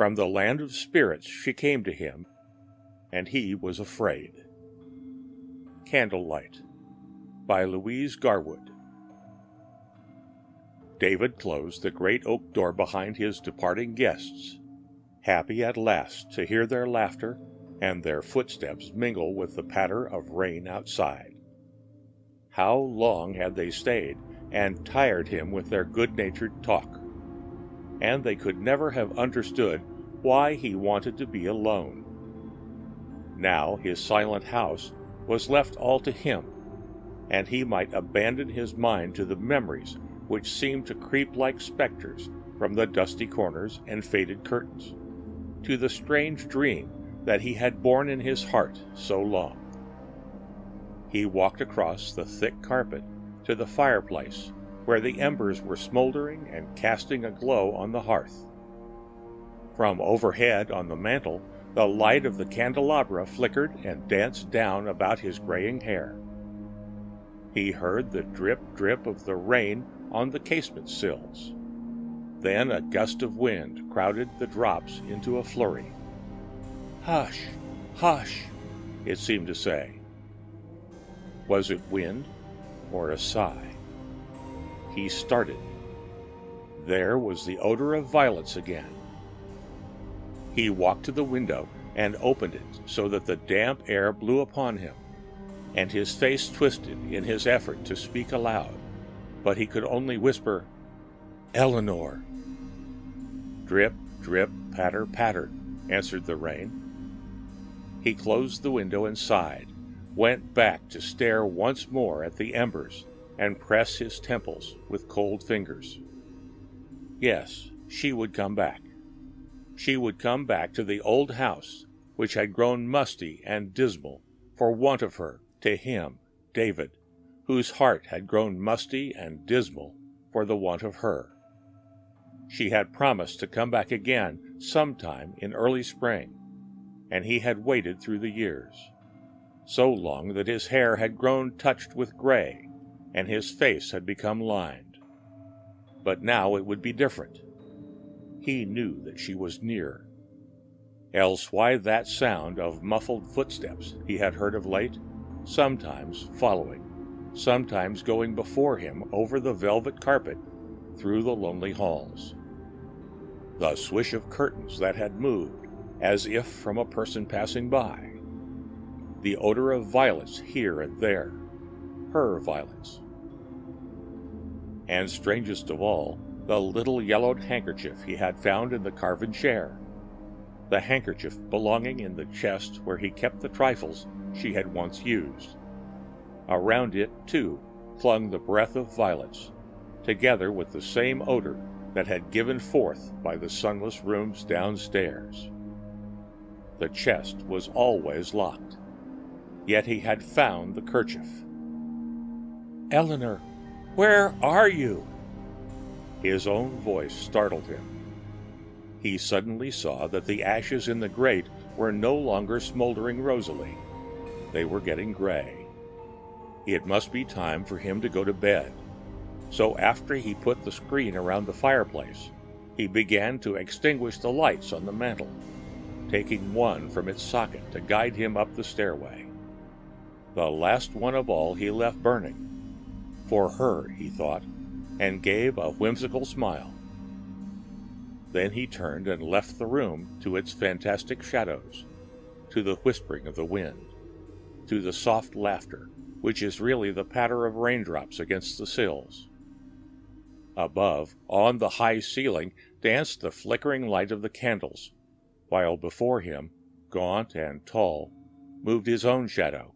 From the land of spirits she came to him, and he was afraid. Candlelight by Louise Garwood. David closed the great oak door behind his departing guests, happy at last to hear their laughter and their footsteps mingle with the patter of rain outside. How long had they stayed and tired him with their good-natured talk? And they could never have understood why he wanted to be alone. Now his silent house was left all to him, and he might abandon his mind to the memories which seemed to creep like specters from the dusty corners and faded curtains, to the strange dream that he had borne in his heart so long. He walked across the thick carpet to the fireplace, where the embers were smoldering and casting a glow on the hearth. From overhead on the mantel, the light of the candelabra flickered and danced down about his graying hair. He heard the drip-drip of the rain on the casement sills. Then a gust of wind crowded the drops into a flurry. "Hush, hush," it seemed to say. Was it wind or a sigh? He started. There was the odor of violets again. He walked to the window and opened it so that the damp air blew upon him, and his face twisted in his effort to speak aloud, but he could only whisper, "Eleanor." "Drip, drip, patter, patter," answered the rain. He closed the window and sighed, went back to stare once more at the embers and press his temples with cold fingers. Yes, she would come back. She would come back to the old house, which had grown musty and dismal for want of her, to him, David, whose heart had grown musty and dismal for the want of her. She had promised to come back again sometime in early spring, and he had waited through the years, so long that his hair had grown touched with gray, and his face had become lined. But now it would be different. He knew that she was near. Else why that sound of muffled footsteps he had heard of late, sometimes following, sometimes going before him over the velvet carpet through the lonely halls? The swish of curtains that had moved, as if from a person passing by. The odor of violets here and there, her violets. And strangest of all, the little yellowed handkerchief he had found in the carven chair, the handkerchief belonging in the chest where he kept the trifles she had once used. Around it, too, clung the breath of violets, together with the same odor that had given forth by the sunless rooms downstairs. The chest was always locked, yet he had found the kerchief. "Eleanor, where are you?" His own voice startled him. He suddenly saw that the ashes in the grate were no longer smoldering rosily. They were getting gray. It must be time for him to go to bed. So after he put the screen around the fireplace, he began to extinguish the lights on the mantel, taking one from its socket to guide him up the stairway. The last one of all he left burning. For her, he thought, and gave a whimsical smile. Then he turned and left the room to its fantastic shadows, to the whispering of the wind, to the soft laughter, which is really the patter of raindrops against the sills. Above, on the high ceiling, danced the flickering light of the candles, while before him, gaunt and tall, moved his own shadow,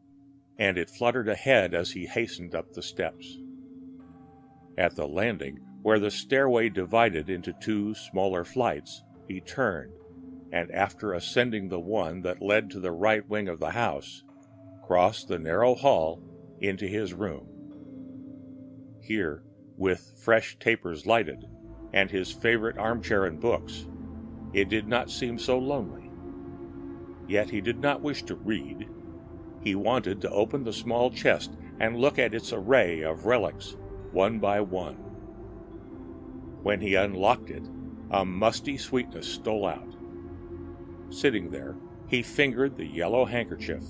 and it fluttered ahead as he hastened up the steps. At the landing, where the stairway divided into two smaller flights, he turned, and after ascending the one that led to the right wing of the house, crossed the narrow hall into his room. Here, with fresh tapers lighted, and his favorite armchair and books, it did not seem so lonely. Yet he did not wish to read. He wanted to open the small chest and look at its array of relics, one by one. When he unlocked it, a musty sweetness stole out, Sitting there, he fingered the yellow handkerchief,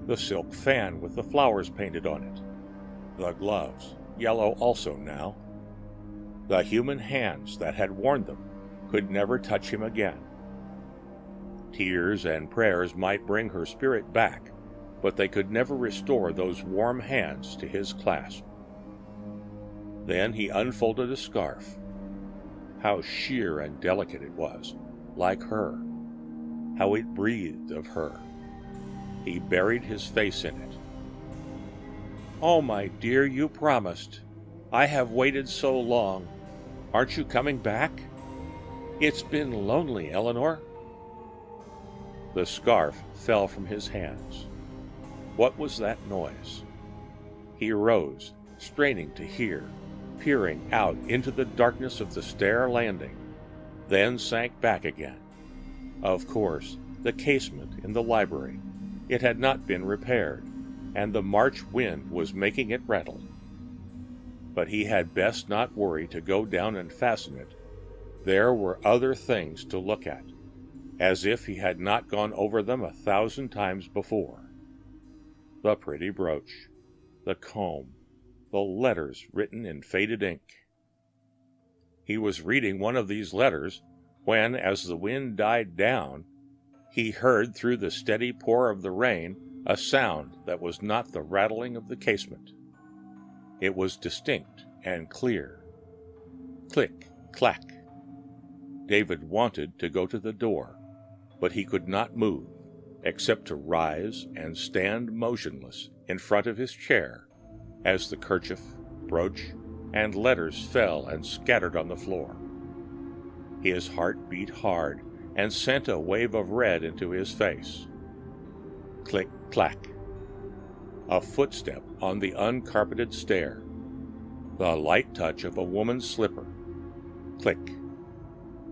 the silk fan with the flowers painted on it, the gloves, yellow also now. The human hands that had warned them could never touch him again. Tears and prayers might bring her spirit back, but they could never restore those warm hands to his clasp. Then he unfolded a scarf. How sheer and delicate it was, like her. How it breathed of her. He buried his face in it. "Oh, my dear, you promised. I have waited so long. Aren't you coming back? It's been lonely, Eleanor." The scarf fell from his hands. What was that noise? He rose, straining to hear, peering out into the darkness of the stair landing, then sank back again. Of course, the casement in the library. It had not been repaired, and the March wind was making it rattle. But he had best not worry to go down and fasten it. There were other things to look at, as if he had not gone over them 1,000 times before. The pretty brooch, the comb, the letters written in faded ink. He was reading one of these letters when, as the wind died down, he heard through the steady pour of the rain a sound that was not the rattling of the casement. It was distinct and clear. Click, clack. David wanted to go to the door, but he could not move, except to rise and stand motionless in front of his chair as the kerchief, brooch, and letters fell and scattered on the floor. His heart beat hard and sent a wave of red into his face. Click, clack. A footstep on the uncarpeted stair. The light touch of a woman's slipper. Click.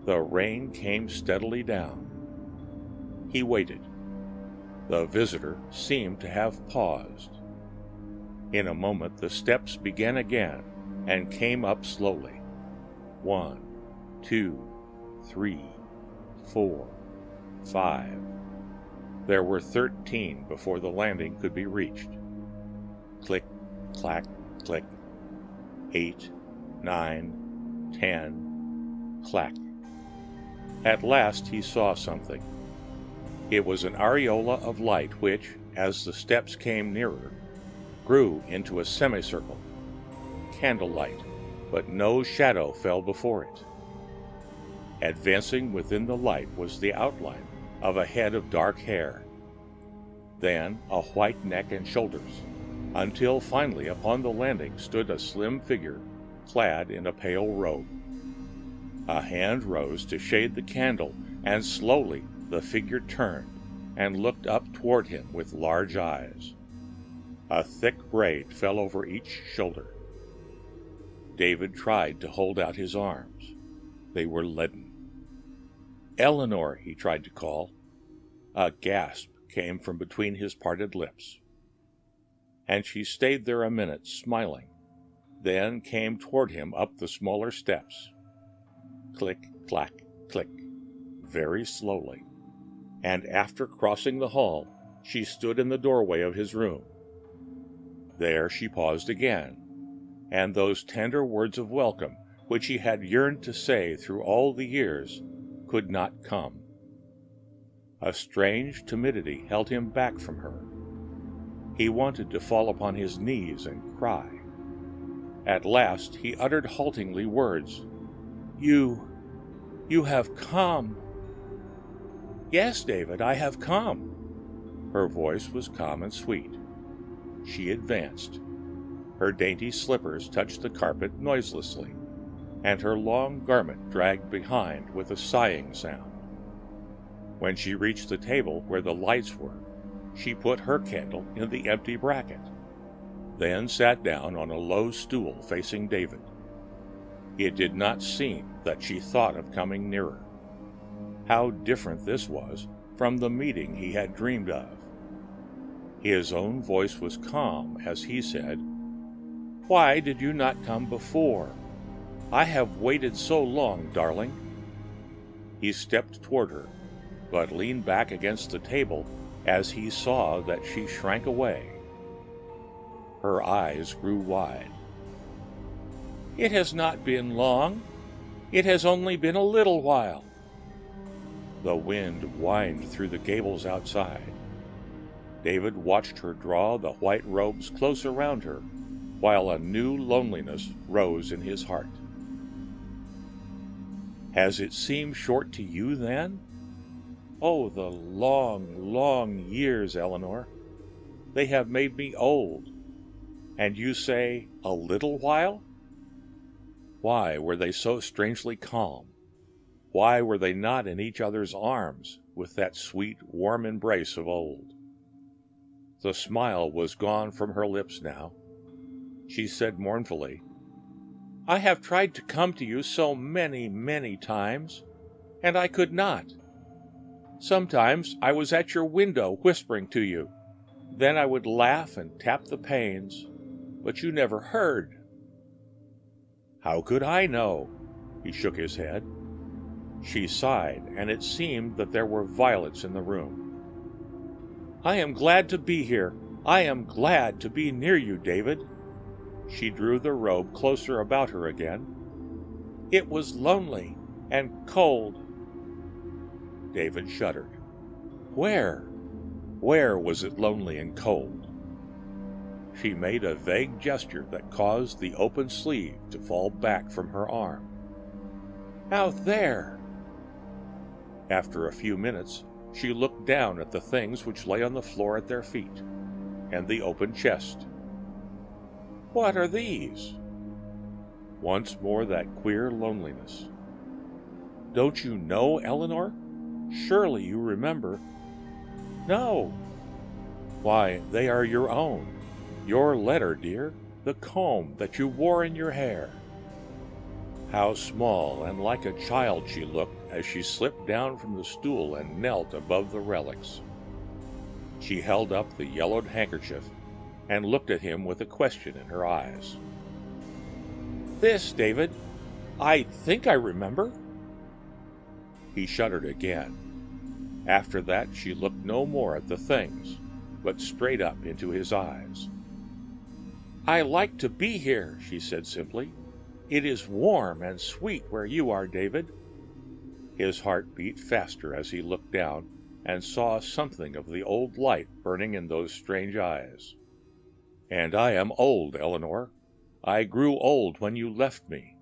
The rain came steadily down. He waited. The visitor seemed to have paused. In a moment the steps began again and came up slowly. 1, 2, 3, 4, 5. There were 13 before the landing could be reached. Click, clack, click. 8, 9, 10, clack. At last he saw something. It was an areola of light which, as the steps came nearer, grew into a semicircle. Candlelight, but no shadow fell before it. Advancing within the light was the outline of a head of dark hair, then a white neck and shoulders, until finally upon the landing stood a slim figure clad in a pale robe. A hand rose to shade the candle, and slowly the figure turned and looked up toward him with large eyes. A thick braid fell over each shoulder. David tried to hold out his arms. They were leaden. "Eleanor," he tried to call. A gasp came from between his parted lips. And she stayed there a minute, smiling, then came toward him up the smaller steps. Click, clack, click, very slowly, and after crossing the hall, she stood in the doorway of his room. There she paused again, and those tender words of welcome which he had yearned to say through all the years could not come. A strange timidity held him back from her. He wanted to fall upon his knees and cry. At last he uttered haltingly words. You have come." "Yes, David, I have come." Her voice was calm and sweet. She advanced. Her dainty slippers touched the carpet noiselessly, and her long garment dragged behind with a sighing sound. When she reached the table where the lights were, she put her candle in the empty bracket, then sat down on a low stool facing David. It did not seem that she thought of coming nearer. How different this was from the meeting he had dreamed of. His own voice was calm as he said, "Why did you not come before? I have waited so long, darling." He stepped toward her, but leaned back against the table as he saw that she shrank away. Her eyes grew wide. "It has not been long. It has only been a little while." The wind whined through the gables outside. David watched her draw the white robes close around her, while a new loneliness rose in his heart. "Has it seemed short to you, then? Oh, the long, long years, Eleanor. They have made me old. And you say, a little while?" Why were they so strangely calm? Why were they not in each other's arms with that sweet, warm embrace of old? The smile was gone from her lips now. She said mournfully, "I have tried to come to you so many, many times, and I could not. Sometimes I was at your window whispering to you. Then I would laugh and tap the panes, but you never heard." "How could I know?" He shook his head. She sighed, and it seemed that there were violets in the room. "I am glad to be here. I am glad to be near you, David." She drew the robe closer about her again. "It was lonely and cold." David shuddered. Where was it lonely and cold? She made a vague gesture that caused the open sleeve to fall back from her arm. "Out there." After a few minutes, she looked down at the things which lay on the floor at their feet, and the open chest. "What are these?" Once more that queer loneliness. "Don't you know, Eleanor? Surely you remember." "No." "Why, they are your own. Your letter, dear, the comb that you wore in your hair." How small and like a child she looked as she slipped down from the stool and knelt above the relics. She held up the yellowed handkerchief and looked at him with a question in her eyes. "This, David, I think I remember." He shuddered again. After that she looked no more at the things, but straight up into his eyes. "I like to be here," she said simply. "It is warm and sweet where you are, David." His heart beat faster as he looked down and saw something of the old light burning in those strange eyes. "And I am old, Eleanor. I grew old when you left me.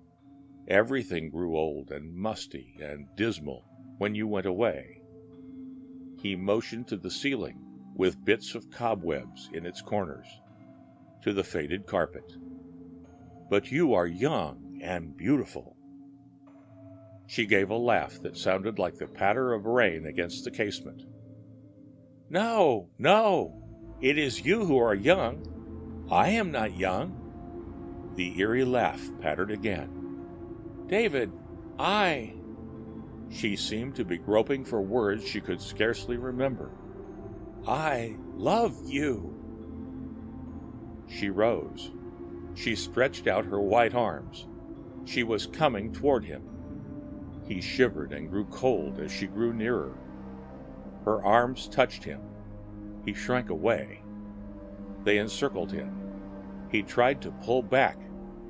Everything grew old and musty and dismal when you went away." He motioned to the ceiling with bits of cobwebs in its corners, to the faded carpet. "But you are young and beautiful." She gave a laugh that sounded like the patter of rain against the casement. "No, no, it is you who are young. I am not young." The eerie laugh pattered again. "David, She seemed to be groping for words she could scarcely remember. "I love you." She rose. She stretched out her white arms. She was coming toward him. He shivered and grew cold as she grew nearer. Her arms touched him. He shrank away. They encircled him. He tried to pull back,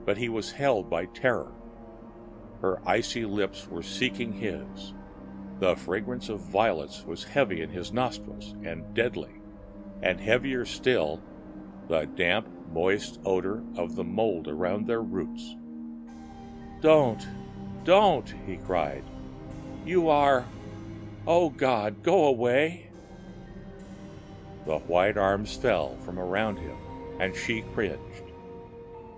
but he was held by terror. Her icy lips were seeking his. The fragrance of violets was heavy in his nostrils and deadly, and heavier still, the damp, moist odor of the mold around their roots. "Don't, don't," he cried. "You are... Oh, God, go away." The white arms fell from around him, and she cringed.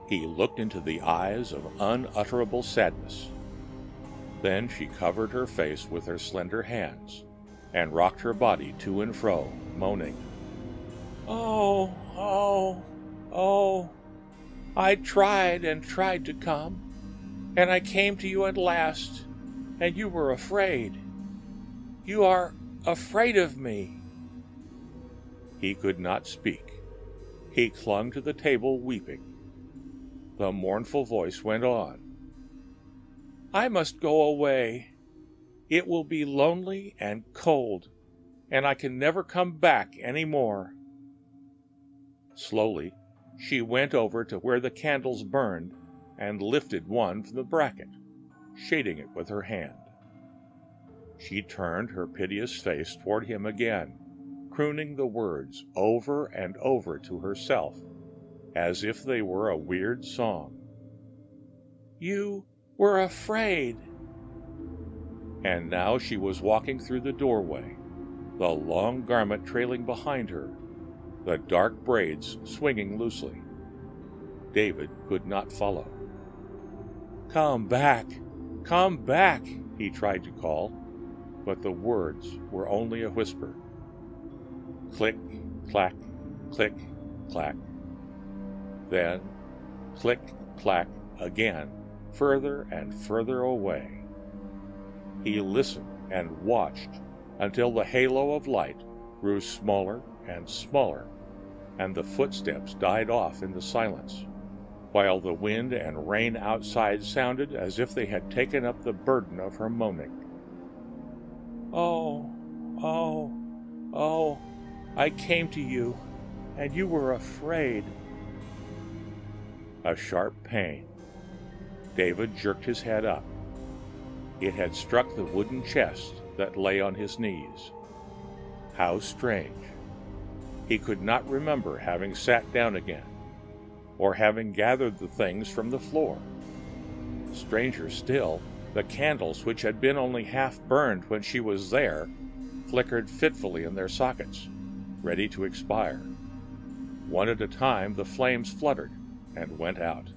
He looked into the eyes of unutterable sadness. Then she covered her face with her slender hands and rocked her body to and fro, moaning, "Oh, oh, oh, I tried and tried to come, and I came to you at last, and you were afraid. You are afraid of me." He could not speak. He clung to the table, weeping. The mournful voice went on, "I must go away. It will be lonely and cold, and I can never come back any more." Slowly, she went over to where the candles burned and lifted one from the bracket, shading it with her hand. She turned her piteous face toward him again, crooning the words over and over to herself, as if they were a weird song. "You were afraid." And now she was walking through the doorway, the long garment trailing behind her, the dark braids swinging loosely. David could not follow. "Come back! Come back!" he tried to call, but the words were only a whisper. Click, clack, click, clack. Then click, clack again, further and further away. He listened and watched until the halo of light grew smaller and smaller, and the footsteps died off in the silence, while the wind and rain outside sounded as if they had taken up the burden of her moaning. "Oh, oh, oh, I came to you, and you were afraid." A sharp pain. David jerked his head up. It had struck the wooden chest that lay on his knees. How strange. He could not remember having sat down again, or having gathered the things from the floor. Stranger still, the candles, which had been only half burned when she was there, flickered fitfully in their sockets, ready to expire. One at a time the flames fluttered and went out.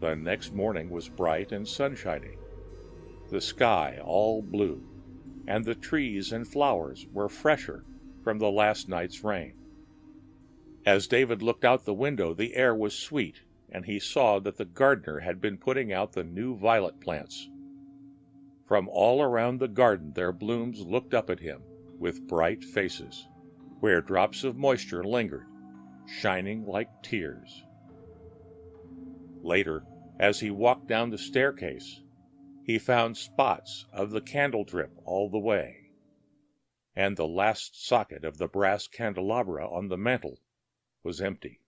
The next morning was bright and sunshiny, the sky all blue, and the trees and flowers were fresher from the last night's rain. As David looked out the window, the air was sweet, and he saw that the gardener had been putting out the new violet plants. From all around the garden their blooms looked up at him with bright faces, where drops of moisture lingered, shining like tears. Later, as he walked down the staircase, he found spots of the candle drip all the way, and the last socket of the brass candelabra on the mantel was empty.